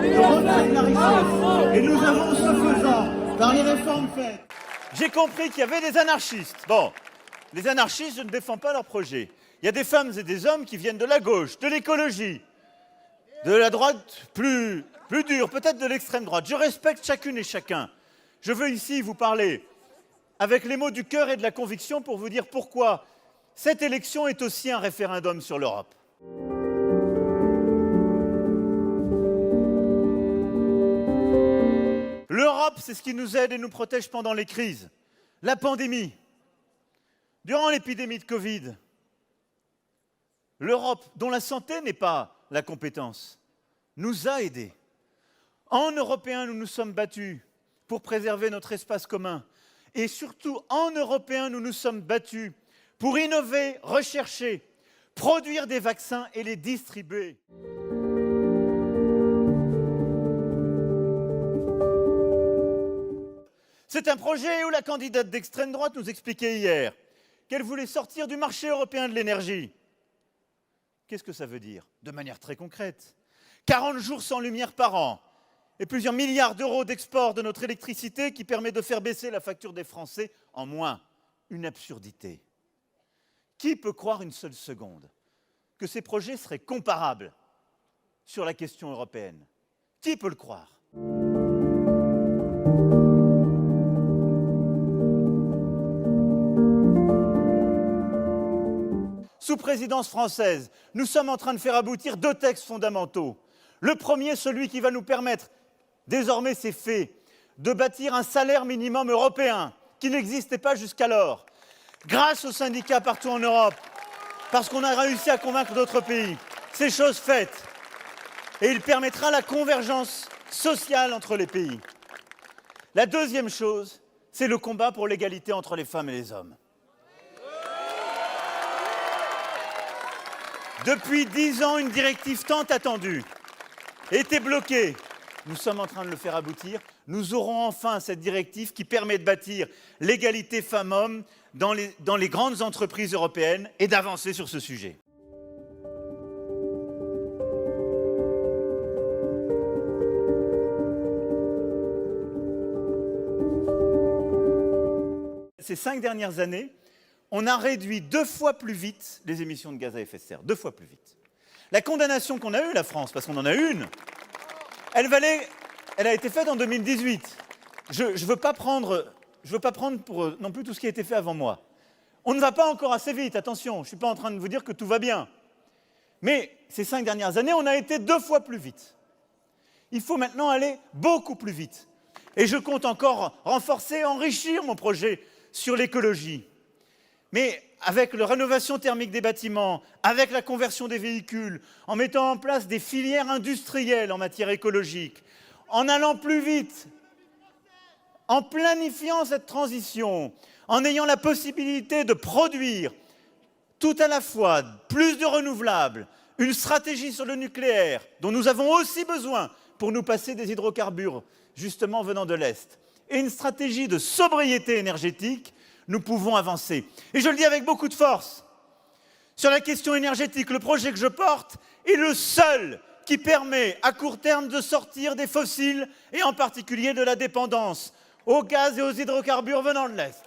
de retrait de la richesse. Et nous avons, ce faisant, par les réformes faites. J'ai compris qu'il y avait des anarchistes. Bon, les anarchistes, je ne défends pas leur projet. Il y a des femmes et des hommes qui viennent de la gauche, de l'écologie, de la droite plus dure, peut-être de l'extrême droite. Je respecte chacune et chacun. Je veux ici vous parler avec les mots du cœur et de la conviction pour vous dire pourquoi cette élection est aussi un référendum sur l'Europe. L'Europe, c'est ce qui nous aide et nous protège pendant les crises. La pandémie, durant l'épidémie de Covid, l'Europe, dont la santé n'est pas la compétence, nous a aidés. En Européens, nous nous sommes battus pour préserver notre espace commun. Et surtout, en Européens, nous nous sommes battus pour innover, rechercher, produire des vaccins et les distribuer. C'est un projet où la candidate d'extrême droite nous expliquait hier qu'elle voulait sortir du marché européen de l'énergie. Qu'est-ce que ça veut dire? De manière très concrète. 40 jours sans lumière par an et plusieurs milliards d'euros d'export de notre électricité qui permet de faire baisser la facture des Français en moins. Une absurdité. Qui peut croire une seule seconde que ces projets seraient comparables sur la question européenne? Qui peut le croire? Sous présidence française, nous sommes en train de faire aboutir 2 textes fondamentaux. Le premier, celui qui va nous permettre, désormais c'est fait, de bâtir un salaire minimum européen qui n'existait pas jusqu'alors, grâce aux syndicats partout en Europe, parce qu'on a réussi à convaincre d'autres pays. C'est chose faite. Et il permettra la convergence sociale entre les pays. La deuxième chose, c'est le combat pour l'égalité entre les femmes et les hommes. Depuis 10 ans, une directive tant attendue était bloquée. Nous sommes en train de le faire aboutir. Nous aurons enfin cette directive qui permet de bâtir l'égalité femmes-hommes dans les grandes entreprises européennes et d'avancer sur ce sujet. Ces 5 dernières années, on a réduit 2 fois plus vite les émissions de gaz à effet de serre, 2 fois plus vite. La condamnation qu'on a eue, la France, parce qu'on en a une, elle a été faite en 2018. Je ne veux pas prendre pour non plus tout ce qui a été fait avant moi. On ne va pas encore assez vite, attention, je ne suis pas en train de vous dire que tout va bien. Mais ces 5 dernières années, on a été 2 fois plus vite. Il faut maintenant aller beaucoup plus vite. Et je compte encore renforcer, enrichir mon projet sur l'écologie. Mais avec la rénovation thermique des bâtiments, avec la conversion des véhicules, en mettant en place des filières industrielles en matière écologique, en allant plus vite, en planifiant cette transition, en ayant la possibilité de produire tout à la fois plus de renouvelables, une stratégie sur le nucléaire, dont nous avons aussi besoin pour nous passer des hydrocarbures, justement venant de l'Est, et une stratégie de sobriété énergétique, nous pouvons avancer. Et je le dis avec beaucoup de force. Sur la question énergétique, le projet que je porte est le seul qui permet à court terme de sortir des fossiles et en particulier de la dépendance aux gaz et aux hydrocarbures venant de l'Est.